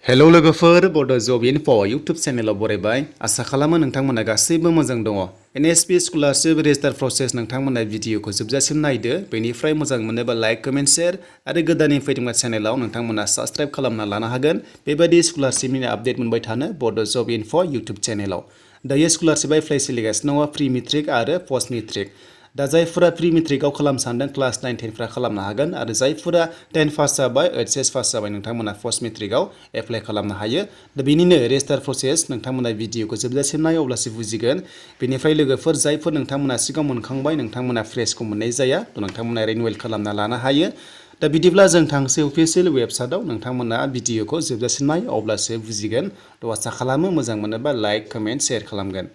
hello लोगोफोर बड' जब enough' YouTube चेनेलाव बरायबाय आसा खालामो नोंथांमोना गासैबो मोजां दङ एनएसपि स्कलारशिप रेजिस्टार प्रसेस नोंथांमोना भिडिअखौ जोबजासिम नायदो बेनिफ्राय मोजां मोनोबा लाइक कमेन्ट शेयार आरो गोदानै फैदोंबा चेनेलाव नोंथांमोना साबस्क्राइब खालामना लानो हागोन बेबायदि स्कलारशिपनि आपडेट मोनबाय थानो बड' जब इनफ' इउटुब चेनेलाव दायो स्कलारशिपआ एप्लाइ सोलिगासिनो दङ प्रि मेट्रिक आरो पस्ट मेट्रिक दा जायफोरा प्रि मेट्रिकआव खालामनो सानदों क्लास 9 10 फ्रा खालामनो हागोन आरो जायफोरा 10 पास जाबाय एचएस पास जाबाय नोंथांमोना पस्ट मेट्रिकआव एप्लाइ खालामनो हायो दा बेनिनो रेजिस्टार प्रसेस नोंथांमोना भिडिअखौ जोबजासिम नाय अब्लासो बुजिगोन बेनिफ्राय लोगोफोर जायफोर नोंथांमोना सिगाङाव मोनखांबाय नोंथांमोना फ्रेशखौ मोननाय जाया नोंथांमोना रिनिउवेल खालामना लानो हायो दा बिदिब्ला जों थांसै अफिसियेल वेबसाइटआव नोंथांमोना भिडिअखौ जोबजासिम नाय अब्लासो बुजिगोन थ' आसा खालामो मोजां मोनोबा लाइक कमेन्ट शेयार खालामगोन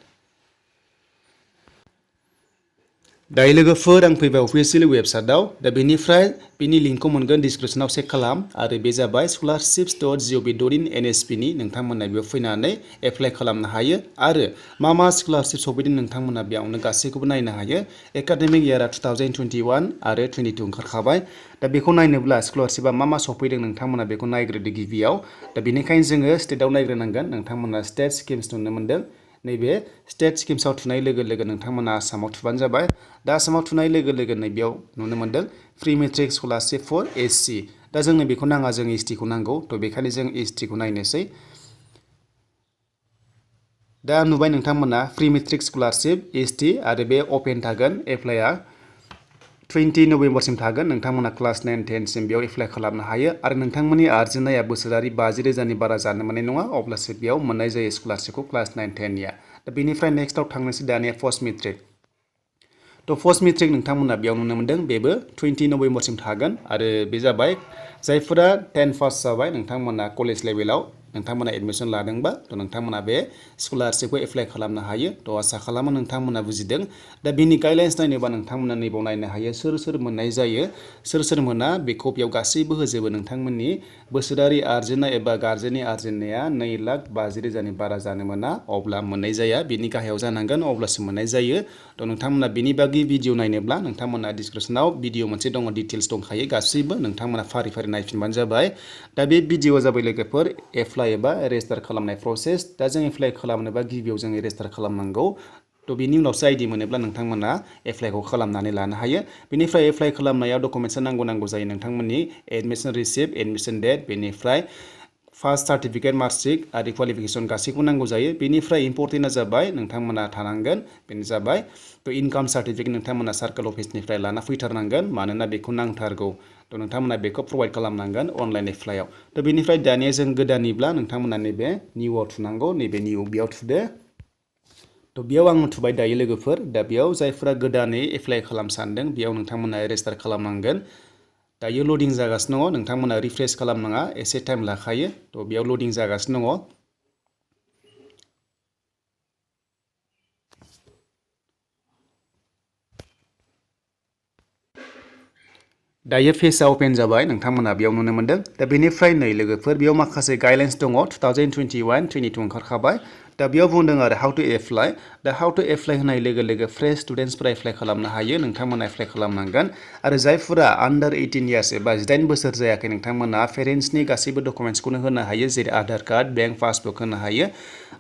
दायो लोगोफोर आं फैबाय अफिसियेल वेबसाइटआव दा बेनिफ्राय बेनि लिंकखौ मोनगोन डिसक्रिपसनाव चेक खालाम आरो बे जाबाय scholarships.gov.in NSPनि नोंथांमोना बेयाव फैनानै एप्लाइ खालामनो हायो आरो मा स्कलारशिप सफैदों नोंथांमोना बेयावनो गासैखौबो नायनो हायो एकाडेमिक इयारा 2021 आरो 22 ओंखारखाबाय दा बेखौ नायनोब्ला स्कलारशिपआ मा सफैदों नोंथांमोना बेखौ नायग्रोदो गिबियाव दा बेनिखायनो जोङो स्टेटआव नायग्रोनांगोन नोंथांमोना स्टेट स्किम्स नुनो मोनदों नैबे स्टेट स्किम्सआव थुनाय लोगो लोगो नोंथांमोना आसामाव थुबानो जाबाय दा आसामाव थुनाय लोगो लोगो नैबेयाव नुनो मोनदों pre matric scholarship for SC दा जोंनो बेखौ नाङा जों एसटिखौ नांगौ थ' बेखायनो जों एसटिखौ नायनोसै दा नुबाय नोंथांमोना प्रि मेट्रिक स्कलारशिप एसटि आरो बे अपेन थागोन एप्लाइआ 20 नभेम्बरसिम थागोन नोंथांमोना क्लास 9 10 सिम बेयाव एप्लाइ खालामनो हायो आरो नोंथांमोननि आर्जिनाया बोसोरारि 50,000नि बारा जानो मोननाय नङा अब्लासो बेयाव मोननाय जायो स्कलारशिपखौ क्लास 9 10 निया दा बेनिफ्राय नेक्स्टआव थांनोसै दानिया पस्ट मेट्रिक थ' पस्ट मेट्रिक नोंथांमोना बेयाव नुनो मोनदों बेबो 20 नभेम्बरसिम थागोन आरो बे जाबाय जायफोरा 10 पास जाबाय नोंथांमोना कलेज लेभेलाव नोंथांमोना एडमिसन लादोंबा थ' नोंथांमोना बे स्कलारशिपखौ एप्लाइ खालामनो हायो थ' आसा खालामो नोंथांमोना बुजिदों दा बेनि गाइडलाइन्स नायनोबा नोंथांमोना नैबाव नायनो हायो सोर मोननाय जायो सोर मोना बेखौ बेयाव गासैबो होजोबो नोंथांमोननि बोसोरारि आर्जिनाय एबा गार्जेननि आर्जिनाया 2,50,000नि बारा जानो मोना अब्ला मोननाय जाया बेनि गाहायाव जानांगोन अब्लासो मोननाय जायो थ' नोंथांमोना बेनि बागै भिडिअ नायनोब्ला नोंथांमोना डिसक्रिपसनाव भिडिअ मोनसे दङ डिटेल्स दंखायो गासैबो नोंथांमोना फारि फारि नायफिनबानो जाबाय दा बे भिडिअआ जाबाय लोगोफोर एप्लाइ एबा रेजिस्टार खालामनाय प्रसेस दा जों एप्लाइ खालामनोबा गिबियाव जों रेजिस्टार खालामनांगौ थ' बेनि उनावसो आइडि मोनोब्ला नोंथांमोना एप्लाइखौ खालामनानै लानो हायो बेनिफ्राय एप्लाइ खालामनायाव डकुमेन्टसा नांगौ जायो नोंथांमोननि एडमिसन रिसिप्ट एडमिसन डेट बेनिफ्राय फार्स्ट सार्टिफिकेट मार्कशीट आरो क्वालिफिकेसन गासैखौबो नांगौ जायो बेनिफ्राय इम्पर्टेन्टआ जाबाय नोंथांमोना थानांगोन बेनो जाबाय थ' इनकाम सार्टिफिकेट नोंथांमोना सार्कोल अफिसनिफ्राय लाना फैथारनांगोन मानोना बेखौ नांथारगौ थ' नोंथांमोना बेखौ प्रभाइड खालामनांगोन अनलाइन एप्लाइआव थ' बेनिफ्राय दानिया जों गोदाननिब्ला नोंथांमोना नैबे निउआव थुनांगौ नैबे निउ बेयाव थुदो थ' बेयाव आं थुबाय दायो लोगोफोर दा बेयाव जायफोरा गोदानै एप्लाइ खालामनो सानदों बेयाव नोंथांमोना रेजिस्टार खालामनांगोन दायो लडिं जागासिनो दङ नोंथांमोना रिफ्रेश खालामनाङा एसे टाइम लाखायो थ' बेयाव लडिं जागासिनो दङ दायो पेजआ अपेन जाबाय नोंथांमोना बेयाव नुनो मोनदों दा बेनिफ्राय नै लोगोफोर बेयाव माखासे गाइडलाइन्स दङ 2021 22 ओंखारखाबाय दा बेयाव बुंदों आरो हाउ टु एप्लाइ दा हाउ टु एप्लाइ होनाय लोगो लोगो फ्रेश स्टुडेन्टसफोरा एप्लाइ खालामनो हायो नोंथांमोना एप्लाइ खालामनांगोन आरो जायफोरा आन्डार 18 इयार्स एबा 18 बोसोर जायाखै नोंथांमोना पेरेन्ट्सनि गासैबो डकुमेन्ट्सखौनो होनो हायो जेरै आधार कार्ड बेंक पासबुक होनो हायो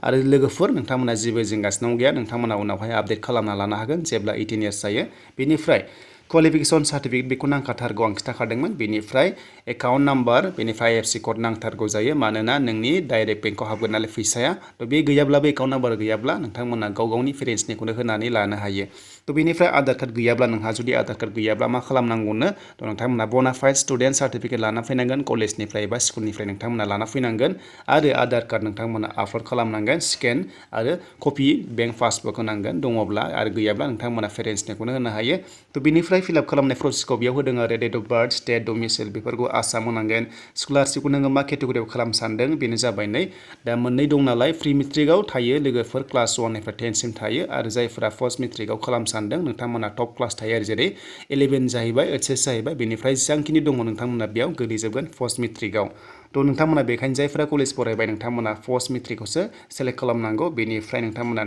आरो लोगोफोर नोंथांमोना जेबो जिंगासिनांगौ गैया नोंथांमोना उनावहाय आपडेट खालामना लानो हागोन जेब्ला 18 इयार्स जायो बेनिफ्राय क्वालिफिकेसन सार्टिफिकेट बेखौ नांखाथारगौ आं खिन्थाखादोंमोन बेनिफ्राय एकाउन्ट नाम्बार बेनिफ्राय आइएफएससि कड नांथारगौ जायो मानोना नोंनि डाइरेक्ट बेंकआव हाबगोन नालाय फैसाया थ' बे गैयाब्लाबो एकाउन्ट नाम्बार गैयाब्ला नोंथांमोना गावनि पेरेन्ट्सनिखौनो होनानै लानो हायो थ' बेनिफ्राय आधार कार्ड गैयाब्ला नोंहा जुदि आधार कार्ड गैयाब्ला मा खालामनांगौनो थ' नोंथांमोना बनाफाइड स्टुडेन्ट सार्टिफिकेट लाना फैनांगोन कलेजनिफ्राय एबा स्कुलनिफ्राय नोंथांमोना लाना फैनांगोन आरो आधार कार्ड नोंथांमोना आपल'ड खालामनांगोन स्केन आरो कपि बेंक पासबुक होनांगोन दङब्ला आरो गैयाब्ला नोंथांमोना पेरेन्ट्सनिखौनो होनो हायो थ' बेनिफ्राय फिलआप खालामनाय प्रसेसखौ बेयाव होदों आरो डेट अफ बार्थ स्टेट डमिसाइल बेफोरखौ आसाम होनांगोन स्कलारशिपखौ नोङो मा केटेगरियाव खालामनो सानदों बेनो जाबाय नै दा मोननै दं नालाय प्रि मेट्रिकआव थायो लोगोफोर क्लास 1 निफ्राय 10 सिम थायो आरो जायफोरा पस्ट मेट्रिकआव खालामनो सानदों नोंथांमोना टप क्लास थायो आरो जेरै 11 जाहैबाय एचएस जाहैबाय बेनिफ्राय जेसांखिनि दङ नोंथांमोना बेयाव गोलैजोबगोन पस्ट मेट्रिकआव थ' नोंथांमोना बेखायनो जायफोरा कलेज फरायबाय नोंथांमोना पस्ट मेट्रिकखौसो सेलेक्ट खालामनांगौ बेनिफ्राय नोंथांमोना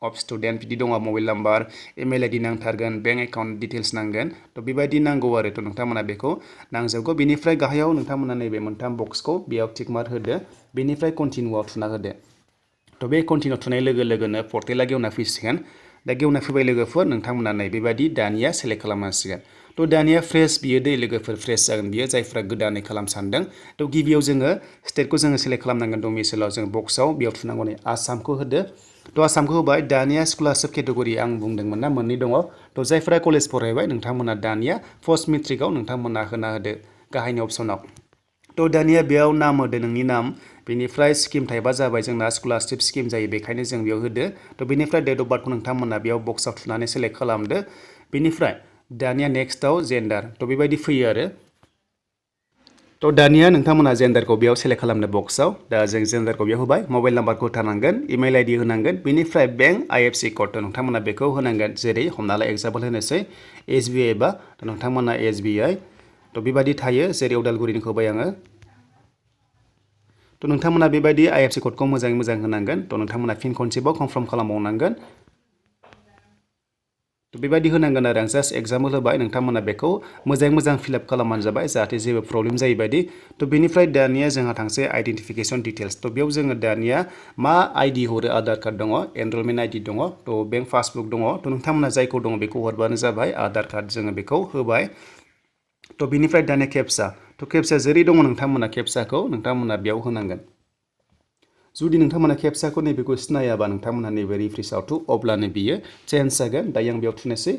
अफ स्टुडेन्ट बिदि दङ मबाइल नाम्बार इमेल आइडि नांथारगोन बेंक एकाउन्ट डिटेल्स नांगोन थ' बेबायदि नांगौ आरो थ' नोंथांमोना बेखौ नांजोबगौ बेनिफ्राय गाहायाव नोंथांमोना नैबे मोनथाम बक्सखौ बेयाव टिक मार्क होदो बेनिफ्राय कन्टिनिउआव थुना होदो थ' बे कन्टिनिउ थुनाय लोगो लोगोनो पर्टेला गेवना फैसिगोन दा गेवना फैबाय लोगोफोर नोंथांमोना नै बेबायदि दानिया सेलेक्ट खालामनांसिगोन थ' दानिया फ्रेश बियो दै लोगोफोर फ्रेश जागोन बियो जायफ्रा गोदानै खालाम सानदों थ' गिबियाव जोङो स्टेटखौ जोङो सेलेक्ट खालामनांगोन डमिसाइलाव जों बक्सआव बेयाव थुनांगौ नै आसामखौ होदो थ' आसामखौ होबाय दानिया स्कलारशिप केटेगरि आं बुंदोंमोन ना मोननै दङ थ' जायफ्रा कलेज फरायबाय नोंथांमोना दानिया पस्ट मेट्रिकआव नोंथांमोना होना होदो गाहायनि अप्सनाव थ' दानिया बेयाव नाम होदो नोंनि नाम बेनिफ्राय स्किम टाइपआ जाबाय जोंना स्कलारशिप स्किम जायो बेखायनो जों बेयाव होदो थ' बेनिफ्राय डेट अफ बार्थखौ नोंथांमोना बेयाव बक्सआव थुनानै सेलेक्ट खालामदो बेनिफ्राय दानिया नेक्स्टआव जेन्डार थ' बेबायदि फैयो आरो थ' दानिया नोंथांमोना जेन्डारखौ बेयाव सेलेक्ट खालामदो बक्सआव दा जों जेन्डारखौ बेयाव होबाय मबाइल नाम्बारखौ होथारनांगोन इमेल आइडि होनांगोन बेनिफ्राय बेंक आइएफसि कड थ' नोंथांमोना बेखौ होनांगोन जेरै हमना ला एग्जाम्पल होनोसै एसबिआइ बा थ' नोंथांमोना एसबिआइ थ' बेबायदि थायो जेरै उदालगुरिनिखौ होबाय आङो थ' नोंथांमोना बेबायदि आइएफसि क'डखौ मोजाङै मोजां होनांगोन थ' नोंथांमोना फिन खनसेबाव कनफार्म खालामबावनांगोन थ' बेबायदि होनांगोन आरो आं जास्ट एग्जाम्पल होबाय नोंथांमोना बेखौ मोजाङै मोजां फिलआप खालामबानो जाबाय जाहाथे जेबो प्रब्लेम जायै बायदि थ' बेनिफ्राय दानिया जोंहा थांसै आइडेन्टिफिकेसन डिटेल्स थ' बेयाव जोङो दानिया मा आइडि हरो आधार कार्ड दङ एनरलमेन्ट आइडि दङ थ' बेंक पासबुक दङ थ' नोंथांमोना जायखौ दङ बेखौ हरबानो जाबाय आधार कार्ड जोङो बेखौ होबाय थ' बेनिफ्राय दानिया केपसा थ' केपसा जेरै दङ नोंथांमोना केपसाखौ नोंथांमोना बेयाव होनांगोन जुदि नोंथांमोना केपसाखौ नैबेखौ सिनायाबा नोंथांमोना नैबे रिफ्रेस आउट अब्लानो बियो चेन्ज जागोन दायो आं बेयाव थुनोसै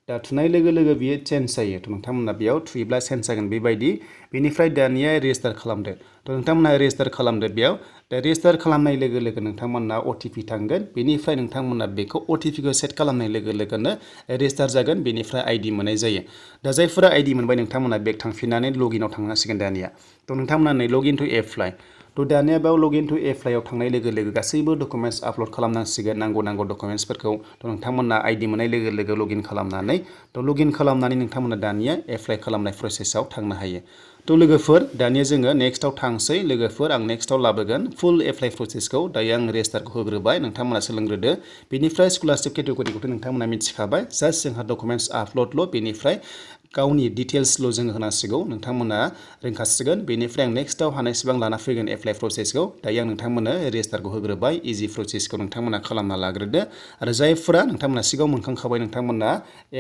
दा थुनाय लोगो लोगो बियो चेन्ज जायो थ' नोंथांमोना बेयाव थुयोब्ला चेन्ज जागोन बेबायदि बेनिफ्राय दानिया रेजिस्टार खालामदो थ' नोंथांमोना रेजिस्टार खालामदो बेयाव दा रेजिस्टार खालामनाय लोगो लोगो नोंथांमोना अटिपि थांगोन बेनिफ्राय नोंथांमोना बेखौ अटिपिखौ सेट खालामनाय लोगो लोगोनो रेजिस्टार जागोन बेनिफ्राय आइडि मोननाय जायो दा जायफोरा आइडि मोनबाय नोंथांमोना बेक थांफिननानै लगिनआव थांनांसिगोन दानिया थ' नोंथांमोना नै लगइन टु एप्लाइ थ' दानिया बेयाव लगइन टु एप्लाइआव थांनाय लोगो लोगो गासैबो डकुमेन्टस आपल'ड खालामनांसिगोन नांगौ डकुमेन्टसफोरखौ थ' नोंथांमोना आइडि मोननाय लोगो लोगो लगइन खालामनानै थ' लगइन खालामनानै नोंथांमोना दानिया एप्लाइ खालामनाय प्रसेसआव थांनो हायो थ' लोगोफोर दानिया जोङो नेक्स्टआव थांसै लोगोफोर आं नेक्स्टआव लाबोगोन फुल एप्लाइ प्रसेसखौ दायो आं रेजिस्टारखौ होग्रोबाय नोंथांमोना सोलोंग्रोदो बेनिफ्राय स्कलारशिप केटेगरिखौथ' नोंथांमोना मिथिखाबाय जास्ट जोंहा डकुमेन्टस आपल'डल' बेनिफ्राय गावनि डिटेल्सल' जोङो होनांसिगौ नोंथांमोना रोंखासिगोन बेनिफ्राय आं नेक्स्टआव हानायसेबां लाना फैगोन एप्लाइ प्रसेसखौ दायो आं नोंथांमोननो रेजिस्टारखौ होग्रोबाय इजि प्रसेसखौ नोंथांमोना खालामना लाग्रोदो आरो जायफोरा नोंथांमोना सिगाङाव मोनखांखाबाय नोंथांमोना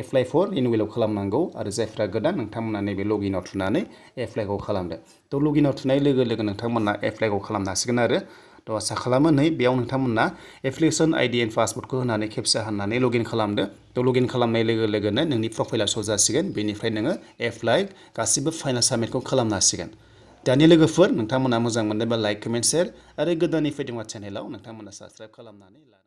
एप्लाइ फर रिनिउवेलाव खालामनांगौ आरो जायफोरा गोदान नोंथांमोना नैबे लगइनआव थुनानै एप्लाइखौ खालामदो थ' लगइनआव थुनाय लोगो लोगो नोंथांमोना एप्लाइखौ खालामनो हासिगोन आरो थ' आसा खालामो नै बेयाव नोंथांमोना एप्लिकेसन आइडि एन्ड पासवर्डखौ होनानै खेबसे होनानै लगइन खालामदो थ' लगइन खालामनाय लोगो लोगोनो नोंनि प्रफाइला श' जासिगोन बेनिफ्राय नोङो एप्लाइ गासिबो फाइनाल साबमिटखौ खालामनो हासिगोन दानि लोगोफोर नोंथांमोना मोजां मोनदोंबा लाइक कमेन्ट शेयार आरो गोदाननि फैदोंबा चेनेलाव नोंथांमोना साबस्क्राइब खालामनानै ला